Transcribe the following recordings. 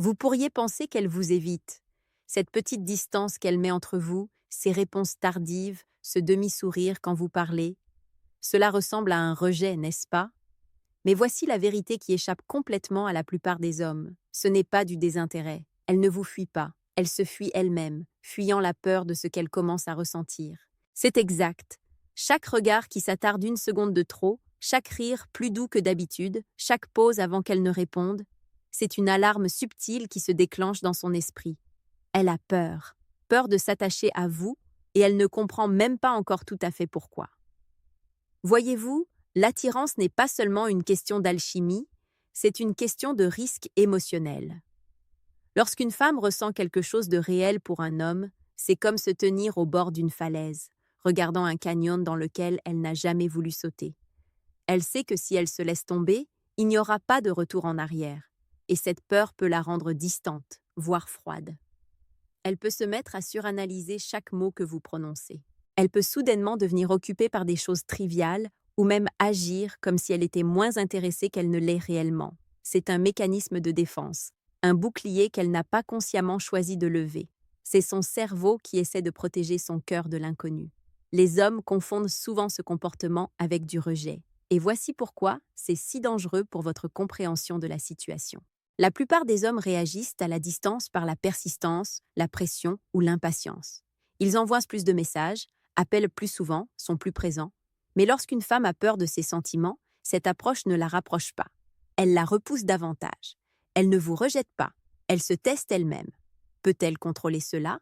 Vous pourriez penser qu'elle vous évite. Cette petite distance qu'elle met entre vous, ces réponses tardives, ce demi-sourire quand vous parlez, cela ressemble à un rejet, n'est-ce pas? Mais voici la vérité qui échappe complètement à la plupart des hommes. Ce n'est pas du désintérêt. Elle ne vous fuit pas. Elle se fuit elle-même, fuyant la peur de ce qu'elle commence à ressentir. C'est exact. Chaque regard qui s'attarde une seconde de trop, chaque rire plus doux que d'habitude, chaque pause avant qu'elle ne réponde, c'est une alarme subtile qui se déclenche dans son esprit. Elle a peur. Peur de s'attacher à vous, et elle ne comprend même pas encore tout à fait pourquoi. Voyez-vous, l'attirance n'est pas seulement une question d'alchimie, c'est une question de risque émotionnel. Lorsqu'une femme ressent quelque chose de réel pour un homme, c'est comme se tenir au bord d'une falaise, regardant un canyon dans lequel elle n'a jamais voulu sauter. Elle sait que si elle se laisse tomber, il n'y aura pas de retour en arrière, et cette peur peut la rendre distante, voire froide. Elle peut se mettre à suranalyser chaque mot que vous prononcez. Elle peut soudainement devenir occupée par des choses triviales ou même agir comme si elle était moins intéressée qu'elle ne l'est réellement. C'est un mécanisme de défense, un bouclier qu'elle n'a pas consciemment choisi de lever. C'est son cerveau qui essaie de protéger son cœur de l'inconnu. Les hommes confondent souvent ce comportement avec du rejet. Et voici pourquoi c'est si dangereux pour votre compréhension de la situation. La plupart des hommes réagissent à la distance par la persistance, la pression ou l'impatience. Ils envoient plus de messages, appellent plus souvent, sont plus présents. Mais lorsqu'une femme a peur de ses sentiments, cette approche ne la rapproche pas. Elle la repousse davantage. Elle ne vous rejette pas. Elle se teste elle-même. Peut-elle contrôler cela?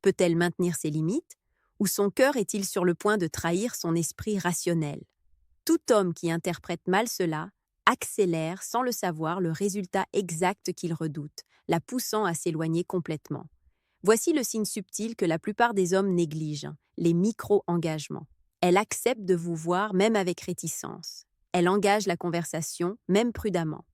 Peut-elle maintenir ses limites? Ou son cœur est-il sur le point de trahir son esprit rationnel? Tout homme qui interprète mal cela accélère sans le savoir le résultat exact qu'il redoute, la poussant à s'éloigner complètement. Voici le signe subtil que la plupart des hommes négligent, les micro-engagements. Elle accepte de vous voir même avec réticence. Elle engage la conversation, même prudemment.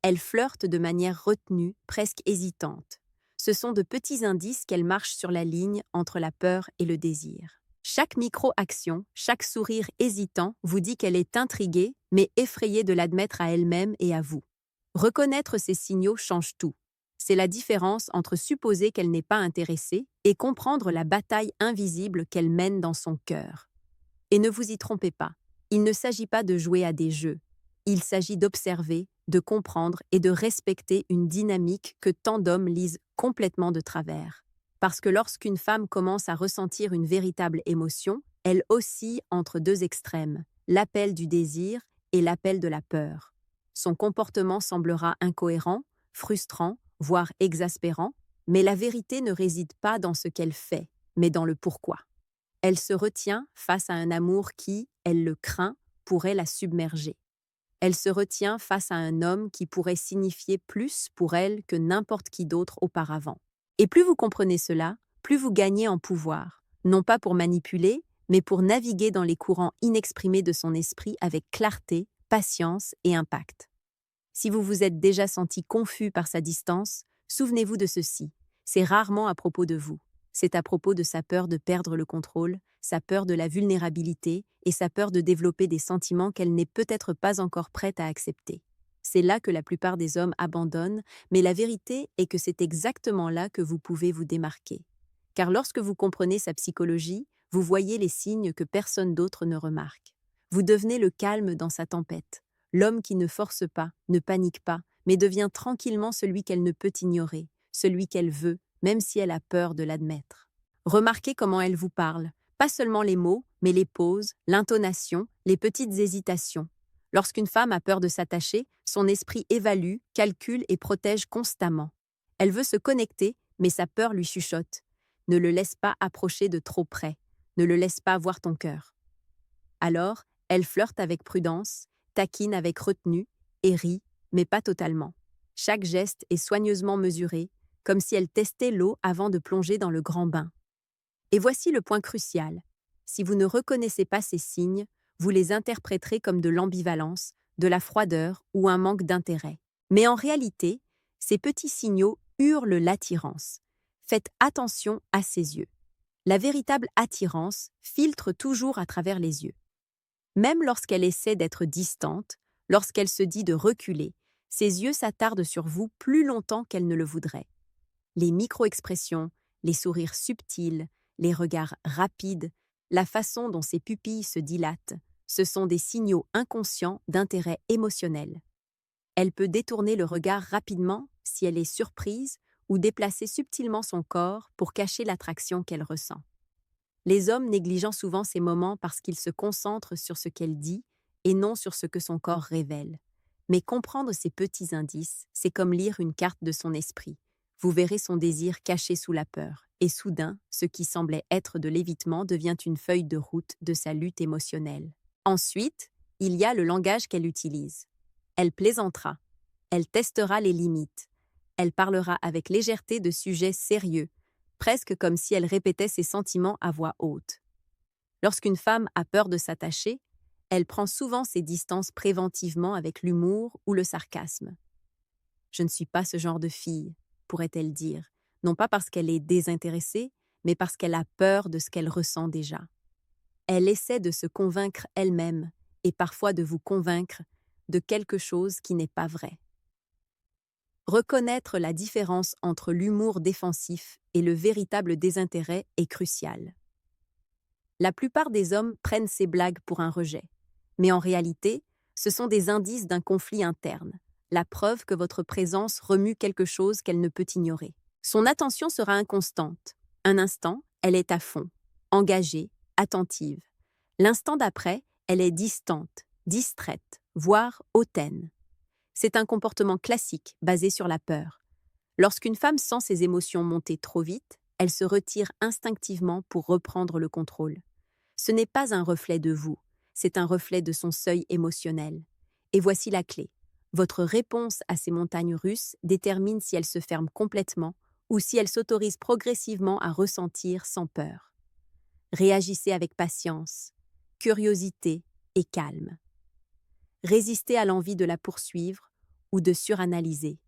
Elle flirte de manière retenue, presque hésitante. Ce sont de petits indices qu'elle marche sur la ligne entre la peur et le désir. Chaque micro-action, chaque sourire hésitant vous dit qu'elle est intriguée, mais effrayée de l'admettre à elle-même et à vous. Reconnaître ces signaux change tout. C'est la différence entre supposer qu'elle n'est pas intéressée et comprendre la bataille invisible qu'elle mène dans son cœur. Et ne vous y trompez pas, il ne s'agit pas de jouer à des jeux. Il s'agit d'observer, de comprendre et de respecter une dynamique que tant d'hommes lisent complètement de travers. Parce que lorsqu'une femme commence à ressentir une véritable émotion, elle oscille entre deux extrêmes, l'appel du désir et l'appel de la peur. Son comportement semblera incohérent, frustrant, voire exaspérant, mais la vérité ne réside pas dans ce qu'elle fait, mais dans le pourquoi. Elle se retient face à un amour qui, elle le craint, pourrait la submerger. Elle se retient face à un homme qui pourrait signifier plus pour elle que n'importe qui d'autre auparavant. Et plus vous comprenez cela, plus vous gagnez en pouvoir, non pas pour manipuler, mais pour naviguer dans les courants inexprimés de son esprit avec clarté, patience et impact. Si vous vous êtes déjà senti confus par sa distance, souvenez-vous de ceci. C'est rarement à propos de vous. C'est à propos de sa peur de perdre le contrôle, sa peur de la vulnérabilité et sa peur de développer des sentiments qu'elle n'est peut-être pas encore prête à accepter. C'est là que la plupart des hommes abandonnent, mais la vérité est que c'est exactement là que vous pouvez vous démarquer. Car lorsque vous comprenez sa psychologie, vous voyez les signes que personne d'autre ne remarque. Vous devenez le calme dans sa tempête. L'homme qui ne force pas, ne panique pas, mais devient tranquillement celui qu'elle ne peut ignorer, celui qu'elle veut, même si elle a peur de l'admettre. Remarquez comment elle vous parle, pas seulement les mots, mais les pauses, l'intonation, les petites hésitations. Lorsqu'une femme a peur de s'attacher, son esprit évalue, calcule et protège constamment. Elle veut se connecter, mais sa peur lui chuchote. Ne le laisse pas approcher de trop près, ne le laisse pas voir ton cœur. Alors, elle flirte avec prudence, taquine avec retenue et rit, mais pas totalement. Chaque geste est soigneusement mesuré, comme si elle testait l'eau avant de plonger dans le grand bain. Et voici le point crucial. Si vous ne reconnaissez pas ces signes, vous les interpréterez comme de l'ambivalence, de la froideur ou un manque d'intérêt. Mais en réalité, ces petits signaux hurlent l'attirance. Faites attention à ces yeux. La véritable attirance filtre toujours à travers les yeux. Même lorsqu'elle essaie d'être distante, lorsqu'elle se dit de reculer, Ses yeux s'attardent sur vous plus longtemps qu'elle ne le voudrait. Les micro-expressions, les sourires subtils, les regards rapides, la façon dont ses pupilles se dilatent, ce sont des signaux inconscients d'intérêt émotionnel. Elle peut détourner le regard rapidement si elle est surprise ou déplacer subtilement son corps pour cacher l'attraction qu'elle ressent. Les hommes négligeant souvent ces moments parce qu'ils se concentrent sur ce qu'elle dit et non sur ce que son corps révèle. Mais comprendre ces petits indices, c'est comme lire une carte de son esprit. Vous verrez son désir caché sous la peur, et soudain, ce qui semblait être de l'évitement devient une feuille de route de sa lutte émotionnelle. Ensuite, il y a le langage qu'elle utilise. Elle plaisantera, elle testera les limites, elle parlera avec légèreté de sujets sérieux, presque comme si elle répétait ses sentiments à voix haute. Lorsqu'une femme a peur de s'attacher, elle prend souvent ses distances préventivement avec l'humour ou le sarcasme. « Je ne suis pas ce genre de fille », pourrait-elle dire, non pas parce qu'elle est désintéressée, mais parce qu'elle a peur de ce qu'elle ressent déjà. Elle essaie de se convaincre elle-même, et parfois de vous convaincre de quelque chose qui n'est pas vrai. Reconnaître la différence entre l'humour défensif et le véritable désintérêt est crucial. La plupart des hommes prennent ces blagues pour un rejet, mais en réalité, ce sont des indices d'un conflit interne, la preuve que votre présence remue quelque chose qu'elle ne peut ignorer. Son attention sera inconstante. Un instant, elle est à fond, engagée, attentive. L'instant d'après, elle est distante, distraite, voire hautaine. C'est un comportement classique basé sur la peur. Lorsqu'une femme sent ses émotions monter trop vite, elle se retire instinctivement pour reprendre le contrôle. Ce n'est pas un reflet de vous, c'est un reflet de son seuil émotionnel. Et voici la clé. Votre réponse à ces montagnes russes détermine si elle se ferme complètement ou si elle s'autorise progressivement à ressentir sans peur. Réagissez avec patience, curiosité et calme. Résistez à l'envie de la poursuivre ou de suranalyser.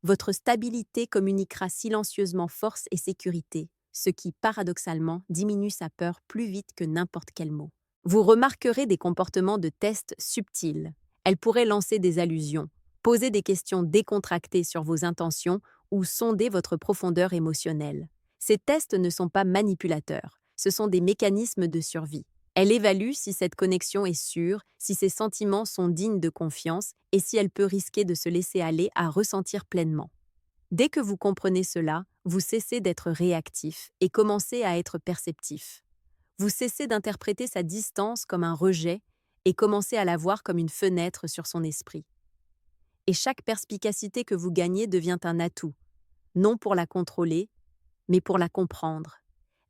Votre stabilité communiquera silencieusement force et sécurité, ce qui, paradoxalement, diminue sa peur plus vite que n'importe quel mot. Vous remarquerez des comportements de test subtils. Elle pourrait lancer des allusions, poser des questions décontractées sur vos intentions ou sonder votre profondeur émotionnelle. Ces tests ne sont pas manipulateurs, ce sont des mécanismes de survie. Elle évalue si cette connexion est sûre, si ses sentiments sont dignes de confiance et si elle peut risquer de se laisser aller à ressentir pleinement. Dès que vous comprenez cela, vous cessez d'être réactif et commencez à être perceptif. Vous cessez d'interpréter sa distance comme un rejet et commencez à la voir comme une fenêtre sur son esprit. Et chaque perspicacité que vous gagnez devient un atout, non pour la contrôler, mais pour la comprendre,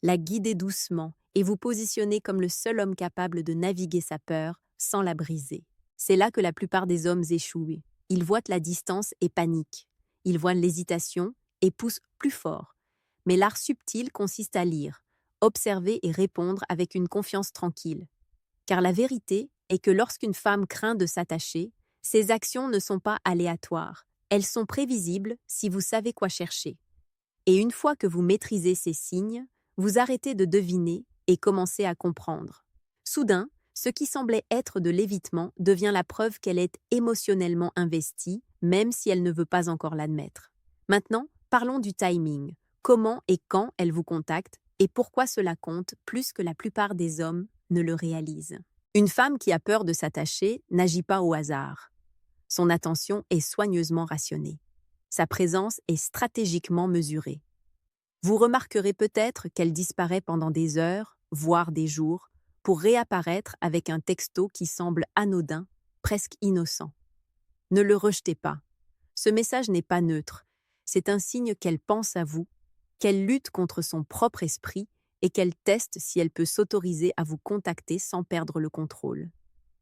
la guider doucement et vous positionner comme le seul homme capable de naviguer sa peur sans la briser. C'est là que la plupart des hommes échouent. Ils voient la distance et paniquent. Ils voient l'hésitation et poussent plus fort. Mais l'art subtil consiste à lire, observer et répondre avec une confiance tranquille. Car la vérité est que lorsqu'une femme craint de s'attacher, ses actions ne sont pas aléatoires. Elles sont prévisibles si vous savez quoi chercher. Et une fois que vous maîtrisez ces signes, vous arrêtez de deviner et commencez à comprendre. Soudain, ce qui semblait être de l'évitement devient la preuve qu'elle est émotionnellement investie, même si elle ne veut pas encore l'admettre. Maintenant, parlons du timing. Comment et quand elle vous contacte et pourquoi cela compte plus que la plupart des hommes ne le réalisent. Une femme qui a peur de s'attacher n'agit pas au hasard. Son attention est soigneusement rationnée. Sa présence est stratégiquement mesurée. Vous remarquerez peut-être qu'elle disparaît pendant des heures, voire des jours, pour réapparaître avec un texto qui semble anodin, presque innocent. Ne le rejetez pas. Ce message n'est pas neutre. C'est un signe qu'elle pense à vous, qu'elle lutte contre son propre esprit et qu'elle teste si elle peut s'autoriser à vous contacter sans perdre le contrôle.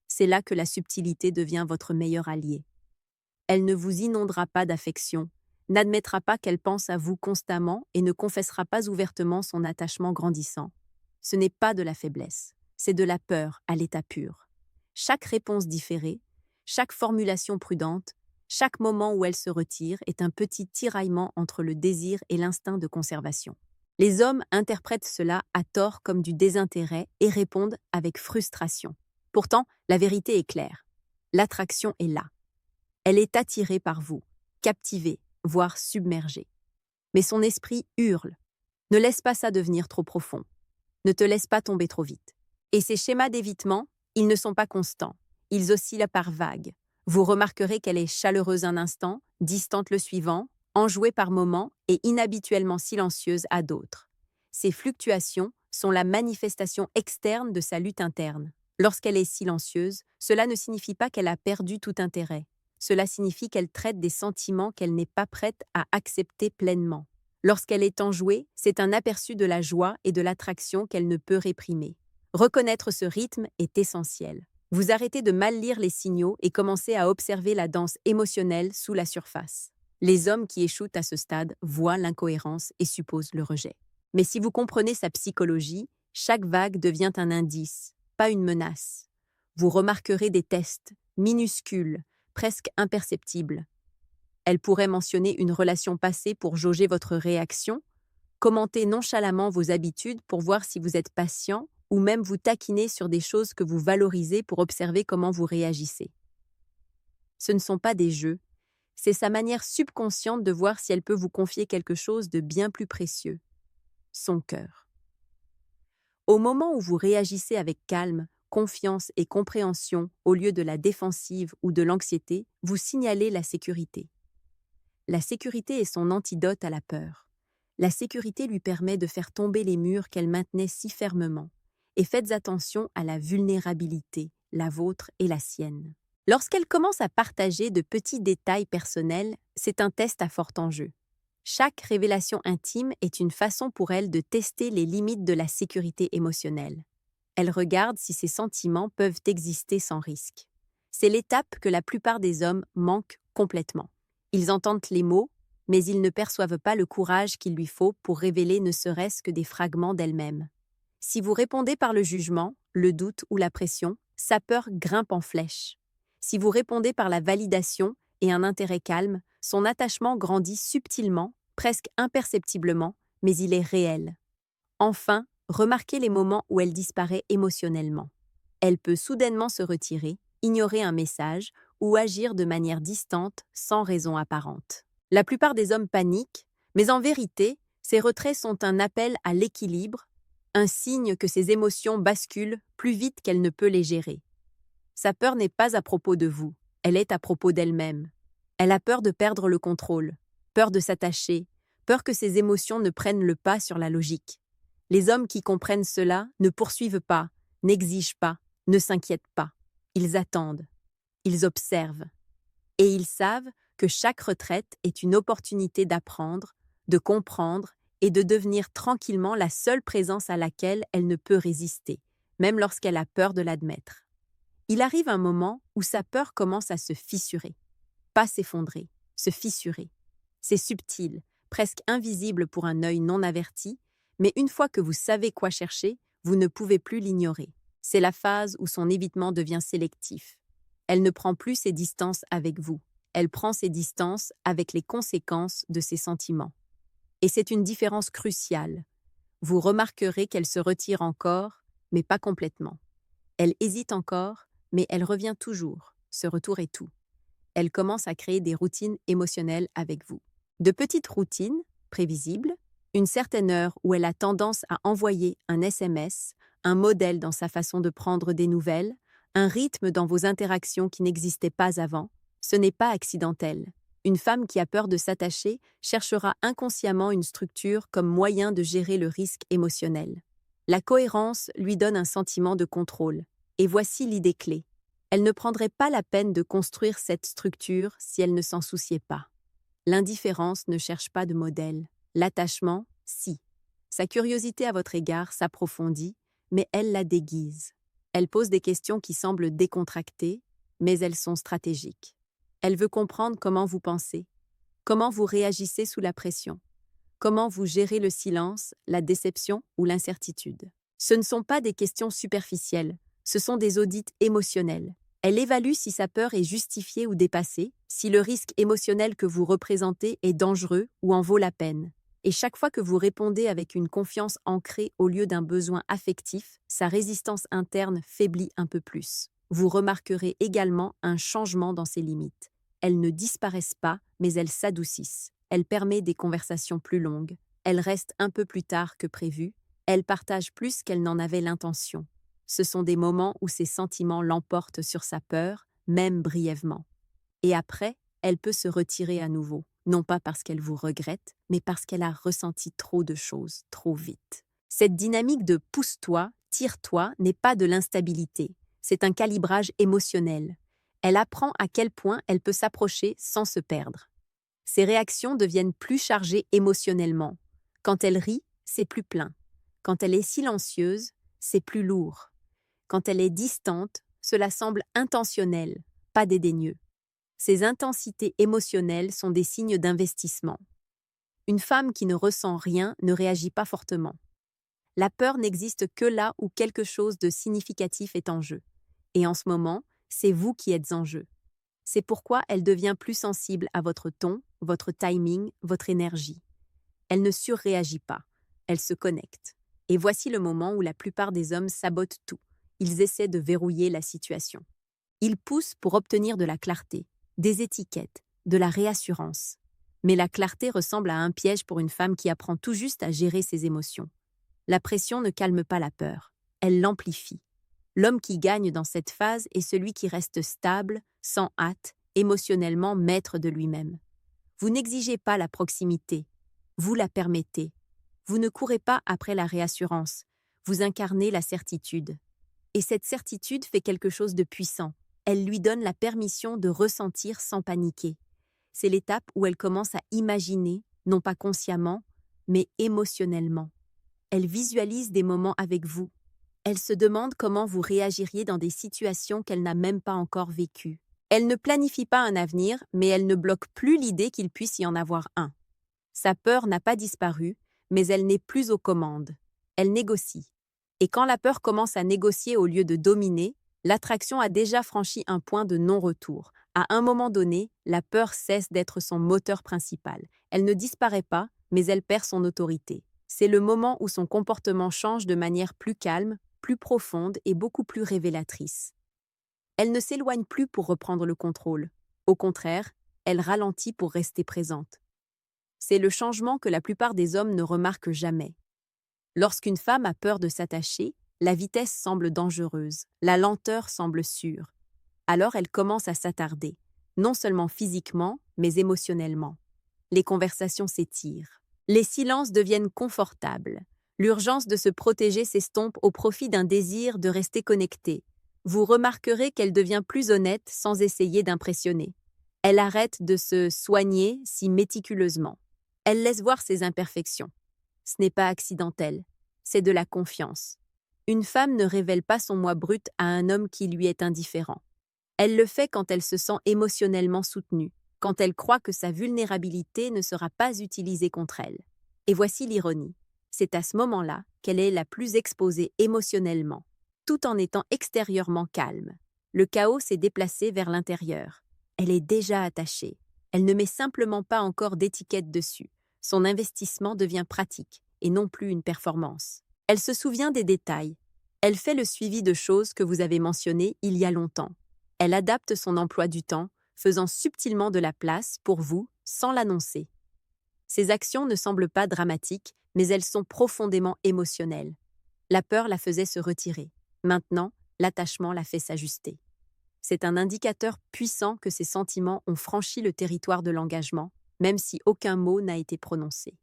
C'est là que la subtilité devient votre meilleur allié. Elle ne vous inondera pas d'affection, n'admettra pas qu'elle pense à vous constamment et ne confessera pas ouvertement son attachement grandissant. Ce n'est pas de la faiblesse, c'est de la peur à l'état pur. Chaque réponse différée, chaque formulation prudente, chaque moment où elle se retire est un petit tiraillement entre le désir et l'instinct de conservation. Les hommes interprètent cela à tort comme du désintérêt et répondent avec frustration. Pourtant, la vérité est claire. L'attraction est là. Elle est attirée par vous, captivée, voire submergée. Mais son esprit hurle. Ne laisse pas ça devenir trop profond. Ne te laisse pas tomber trop vite. Et ces schémas d'évitement, ils ne sont pas constants. Ils oscillent par vagues. Vous remarquerez qu'elle est chaleureuse un instant, distante le suivant, enjouée par moments et inhabituellement silencieuse à d'autres. Ces fluctuations sont la manifestation externe de sa lutte interne. Lorsqu'elle est silencieuse, cela ne signifie pas qu'elle a perdu tout intérêt. Cela signifie qu'elle traite des sentiments qu'elle n'est pas prête à accepter pleinement. Lorsqu'elle est enjouée, c'est un aperçu de la joie et de l'attraction qu'elle ne peut réprimer. Reconnaître ce rythme est essentiel. Vous arrêtez de mal lire les signaux et commencez à observer la danse émotionnelle sous la surface. Les hommes qui échouent à ce stade voient l'incohérence et supposent le rejet. Mais si vous comprenez sa psychologie, chaque vague devient un indice, pas une menace. Vous remarquerez des tests, minuscules, presque imperceptibles. Elle pourrait mentionner une relation passée pour jauger votre réaction, commenter nonchalamment vos habitudes pour voir si vous êtes patient ou même vous taquiner sur des choses que vous valorisez pour observer comment vous réagissez. Ce ne sont pas des jeux, c'est sa manière subconsciente de voir si elle peut vous confier quelque chose de bien plus précieux, son cœur. Au moment où vous réagissez avec calme, confiance et compréhension au lieu de la défensive ou de l'anxiété, vous signalez la sécurité. La sécurité est son antidote à la peur. La sécurité lui permet de faire tomber les murs qu'elle maintenait si fermement. Et faites attention à la vulnérabilité, la vôtre et la sienne. Lorsqu'elle commence à partager de petits détails personnels, c'est un test à fort enjeu. Chaque révélation intime est une façon pour elle de tester les limites de la sécurité émotionnelle. Elle regarde si ses sentiments peuvent exister sans risque. C'est l'étape que la plupart des hommes manquent complètement. Ils entendent les mots, mais ils ne perçoivent pas le courage qu'il lui faut pour révéler ne serait-ce que des fragments d'elle-même. Si vous répondez par le jugement, le doute ou la pression, sa peur grimpe en flèche. Si vous répondez par la validation et un intérêt calme, son attachement grandit subtilement, presque imperceptiblement, mais il est réel. Enfin, remarquez les moments où elle disparaît émotionnellement. Elle peut soudainement se retirer, ignorer un message ou agir de manière distante sans raison apparente. La plupart des hommes paniquent, mais en vérité, ces retraits sont un appel à l'équilibre, un signe que ses émotions basculent plus vite qu'elle ne peut les gérer. Sa peur n'est pas à propos de vous, elle est à propos d'elle-même. Elle a peur de perdre le contrôle, peur de s'attacher, peur que ses émotions ne prennent le pas sur la logique. Les hommes qui comprennent cela ne poursuivent pas, n'exigent pas, ne s'inquiètent pas. Ils attendent, ils observent. Et ils savent que chaque retraite est une opportunité d'apprendre, de comprendre et de devenir tranquillement la seule présence à laquelle elle ne peut résister, même lorsqu'elle a peur de l'admettre. Il arrive un moment où sa peur commence à se fissurer. Pas s'effondrer, se fissurer. C'est subtil, presque invisible pour un œil non averti, mais une fois que vous savez quoi chercher, vous ne pouvez plus l'ignorer. C'est la phase où son évitement devient sélectif. Elle ne prend plus ses distances avec vous. Elle prend ses distances avec les conséquences de ses sentiments. Et c'est une différence cruciale. Vous remarquerez qu'elle se retire encore, mais pas complètement. Elle hésite encore, mais elle revient toujours. Ce retour est tout. Elle commence à créer des routines émotionnelles avec vous. De petites routines, prévisibles, une certaine heure où elle a tendance à envoyer un SMS, un modèle dans sa façon de prendre des nouvelles, un rythme dans vos interactions qui n'existait pas avant, ce n'est pas accidentel. Une femme qui a peur de s'attacher cherchera inconsciemment une structure comme moyen de gérer le risque émotionnel. La cohérence lui donne un sentiment de contrôle. Et voici l'idée clé. Elle ne prendrait pas la peine de construire cette structure si elle ne s'en souciait pas. L'indifférence ne cherche pas de modèle. L'attachement, si. Sa curiosité à votre égard s'approfondit, mais elle la déguise. Elle pose des questions qui semblent décontractées, mais elles sont stratégiques. Elle veut comprendre comment vous pensez, comment vous réagissez sous la pression, comment vous gérez le silence, la déception ou l'incertitude. Ce ne sont pas des questions superficielles, ce sont des audits émotionnels. Elle évalue si sa peur est justifiée ou dépassée, si le risque émotionnel que vous représentez est dangereux ou en vaut la peine. Et chaque fois que vous répondez avec une confiance ancrée au lieu d'un besoin affectif, sa résistance interne faiblit un peu plus. Vous remarquerez également un changement dans ses limites. elles ne disparaissent pas, mais elles s'adoucissent. Elle permet des conversations plus longues. Elle reste un peu plus tard que prévu. Elle partage plus qu'elle n'en avait l'intention. Ce sont des moments où ses sentiments l'emportent sur sa peur, même brièvement. Et après, elle peut se retirer à nouveau, non pas parce qu'elle vous regrette, mais parce qu'elle a ressenti trop de choses, trop vite. Cette dynamique de pousse-toi, tire-toi n'est pas de l'instabilité, c'est un calibrage émotionnel. Elle apprend à quel point elle peut s'approcher sans se perdre. Ses réactions deviennent plus chargées émotionnellement. Quand elle rit, c'est plus plein. Quand elle est silencieuse, c'est plus lourd. Quand elle est distante, cela semble intentionnel, pas dédaigneux. Ces intensités émotionnelles sont des signes d'investissement. Une femme qui ne ressent rien ne réagit pas fortement. La peur n'existe que là où quelque chose de significatif est en jeu. Et en ce moment, c'est vous qui êtes en jeu. C'est pourquoi elle devient plus sensible à votre ton, votre timing, votre énergie. Elle ne surréagit pas, elle se connecte. Et voici le moment où la plupart des hommes sabotent tout. Ils essaient de verrouiller la situation. Ils poussent pour obtenir de la clarté, des étiquettes, de la réassurance. Mais la clarté ressemble à un piège pour une femme qui apprend tout juste à gérer ses émotions. La pression ne calme pas la peur, elle l'amplifie. L'homme qui gagne dans cette phase est celui qui reste stable, sans hâte, émotionnellement maître de lui-même. Vous n'exigez pas la proximité, vous la permettez. Vous ne courez pas après la réassurance, vous incarnez la certitude. Et cette certitude fait quelque chose de puissant. Elle lui donne la permission de ressentir sans paniquer. C'est l'étape où elle commence à imaginer, non pas consciemment, mais émotionnellement. Elle visualise des moments avec vous. Elle se demande comment vous réagiriez dans des situations qu'elle n'a même pas encore vécues. Elle ne planifie pas un avenir, mais elle ne bloque plus l'idée qu'il puisse y en avoir un. Sa peur n'a pas disparu, mais elle n'est plus aux commandes. Elle négocie. Et quand la peur commence à négocier au lieu de dominer, l'attraction a déjà franchi un point de non-retour. À un moment donné, la peur cesse d'être son moteur principal. Elle ne disparaît pas, mais elle perd son autorité. C'est le moment où son comportement change de manière plus calme, plus profonde et beaucoup plus révélatrice. Elle ne s'éloigne plus pour reprendre le contrôle. Au contraire, elle ralentit pour rester présente. C'est le changement que la plupart des hommes ne remarquent jamais. Lorsqu'une femme a peur de s'attacher, la vitesse semble dangereuse, la lenteur semble sûre. Alors elle commence à s'attarder, non seulement physiquement, mais émotionnellement. Les conversations s'étirent. Les silences deviennent confortables. L'urgence de se protéger s'estompe au profit d'un désir de rester connecté. Vous remarquerez qu'elle devient plus honnête sans essayer d'impressionner. Elle arrête de se soigner si méticuleusement. Elle laisse voir ses imperfections. Ce n'est pas accidentel, c'est de la confiance. Une femme ne révèle pas son moi brut à un homme qui lui est indifférent. Elle le fait quand elle se sent émotionnellement soutenue, quand elle croit que sa vulnérabilité ne sera pas utilisée contre elle. Et voici l'ironie. C'est à ce moment-là qu'elle est la plus exposée émotionnellement, tout en étant extérieurement calme. Le chaos s'est déplacé vers l'intérieur. Elle est déjà attachée. Elle ne met simplement pas encore d'étiquette dessus. Son investissement devient pratique et non plus une performance. Elle se souvient des détails. Elle fait le suivi de choses que vous avez mentionnées il y a longtemps. Elle adapte son emploi du temps, faisant subtilement de la place pour vous sans l'annoncer. Ces actions ne semblent pas dramatiques, mais elles sont profondément émotionnelles. La peur la faisait se retirer. Maintenant, l'attachement la fait s'ajuster. C'est un indicateur puissant que ses sentiments ont franchi le territoire de l'engagement, même si aucun mot n'a été prononcé.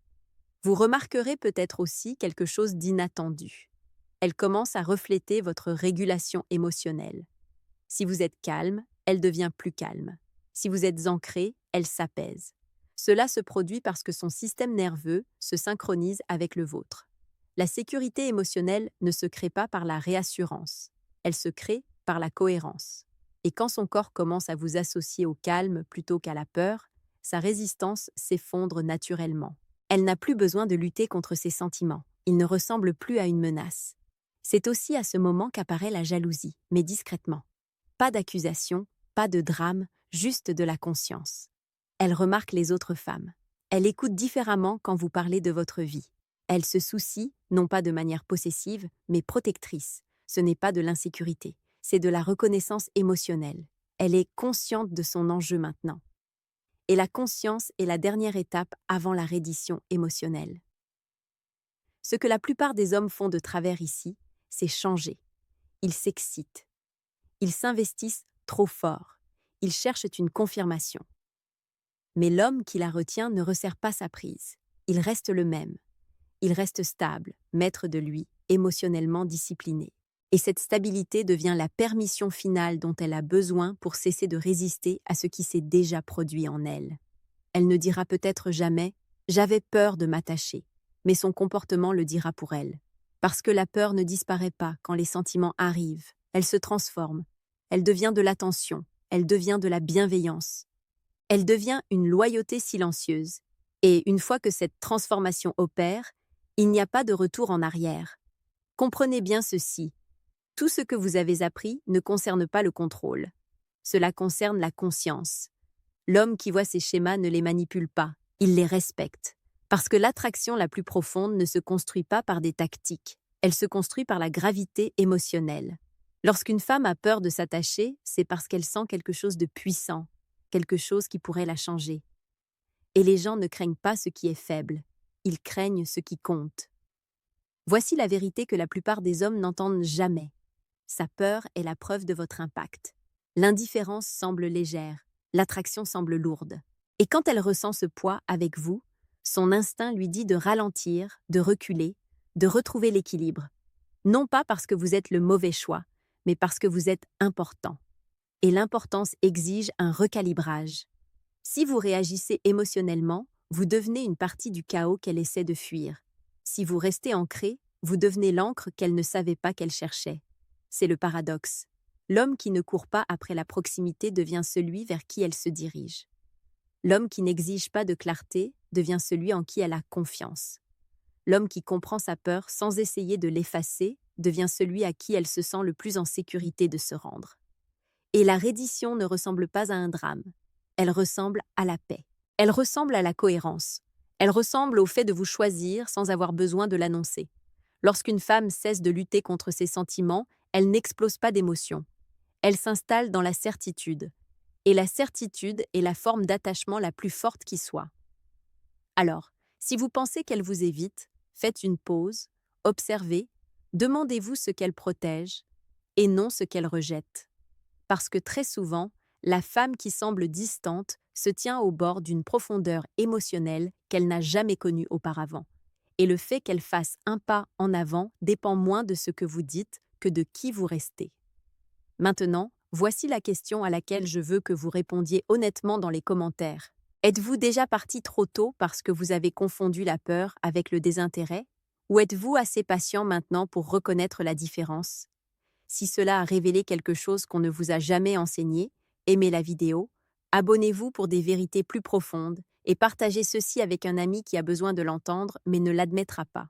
Vous remarquerez peut-être aussi quelque chose d'inattendu. Elle commence à refléter votre régulation émotionnelle. Si vous êtes calme, elle devient plus calme. Si vous êtes ancré, elle s'apaise. Cela se produit parce que son système nerveux se synchronise avec le vôtre. La sécurité émotionnelle ne se crée pas par la réassurance, elle se crée par la cohérence. Et quand son corps commence à vous associer au calme plutôt qu'à la peur, sa résistance s'effondre naturellement. Elle n'a plus besoin de lutter contre ses sentiments. Ils ne ressemblent plus à une menace. C'est aussi à ce moment qu'apparaît la jalousie, mais discrètement. Pas d'accusation, pas de drame, juste de la conscience. Elle remarque les autres femmes. Elle écoute différemment quand vous parlez de votre vie. Elle se soucie, non pas de manière possessive, mais protectrice. Ce n'est pas de l'insécurité, c'est de la reconnaissance émotionnelle. Elle est consciente de son enjeu maintenant. Et la conscience est la dernière étape avant la reddition émotionnelle. Ce que la plupart des hommes font de travers ici, c'est changer. Ils s'excitent. Ils s'investissent trop fort. Ils cherchent une confirmation. Mais l'homme qui la retient ne resserre pas sa prise. Il reste le même. Il reste stable, maître de lui, émotionnellement discipliné. Et cette stabilité devient la permission finale dont elle a besoin pour cesser de résister à ce qui s'est déjà produit en elle. Elle ne dira peut-être jamais « j'avais peur de m'attacher », mais son comportement le dira pour elle. Parce que la peur ne disparaît pas quand les sentiments arrivent, elle se transforme, elle devient de l'attention, elle devient de la bienveillance. Elle devient une loyauté silencieuse. Et une fois que cette transformation opère, il n'y a pas de retour en arrière. Comprenez bien ceci. Tout ce que vous avez appris ne concerne pas le contrôle. Cela concerne la conscience. L'homme qui voit ces schémas ne les manipule pas, il les respecte. Parce que l'attraction la plus profonde ne se construit pas par des tactiques, elle se construit par la gravité émotionnelle. Lorsqu'une femme a peur de s'attacher, c'est parce qu'elle sent quelque chose de puissant, quelque chose qui pourrait la changer. Et les gens ne craignent pas ce qui est faible, ils craignent ce qui compte. Voici la vérité que la plupart des hommes n'entendent jamais. Sa peur est la preuve de votre impact. L'indifférence semble légère, l'attraction semble lourde. Et quand elle ressent ce poids avec vous, son instinct lui dit de ralentir, de reculer, de retrouver l'équilibre. Non pas parce que vous êtes le mauvais choix, mais parce que vous êtes important. Et l'importance exige un recalibrage. Si vous réagissez émotionnellement, vous devenez une partie du chaos qu'elle essaie de fuir. Si vous restez ancré, vous devenez l'encre qu'elle ne savait pas qu'elle cherchait. C'est le paradoxe. L'homme qui ne court pas après la proximité devient celui vers qui elle se dirige. L'homme qui n'exige pas de clarté devient celui en qui elle a confiance. L'homme qui comprend sa peur sans essayer de l'effacer devient celui à qui elle se sent le plus en sécurité de se rendre. Et la reddition ne ressemble pas à un drame. Elle ressemble à la paix. Elle ressemble à la cohérence. Elle ressemble au fait de vous choisir sans avoir besoin de l'annoncer. Lorsqu'une femme cesse de lutter contre ses sentiments, elle n'explose pas d'émotion. Elle s'installe dans la certitude. Et la certitude est la forme d'attachement la plus forte qui soit. Alors, si vous pensez qu'elle vous évite, faites une pause, observez, demandez-vous ce qu'elle protège et non ce qu'elle rejette. Parce que très souvent, la femme qui semble distante se tient au bord d'une profondeur émotionnelle qu'elle n'a jamais connue auparavant. Et le fait qu'elle fasse un pas en avant dépend moins de ce que vous dites que de qui vous restez. Maintenant, voici la question à laquelle je veux que vous répondiez honnêtement dans les commentaires. Êtes-vous déjà parti trop tôt parce que vous avez confondu la peur avec le désintérêt? Ou êtes-vous assez patient maintenant pour reconnaître la différence? Si cela a révélé quelque chose qu'on ne vous a jamais enseigné, aimez la vidéo, abonnez-vous pour des vérités plus profondes et partagez ceci avec un ami qui a besoin de l'entendre mais ne l'admettra pas.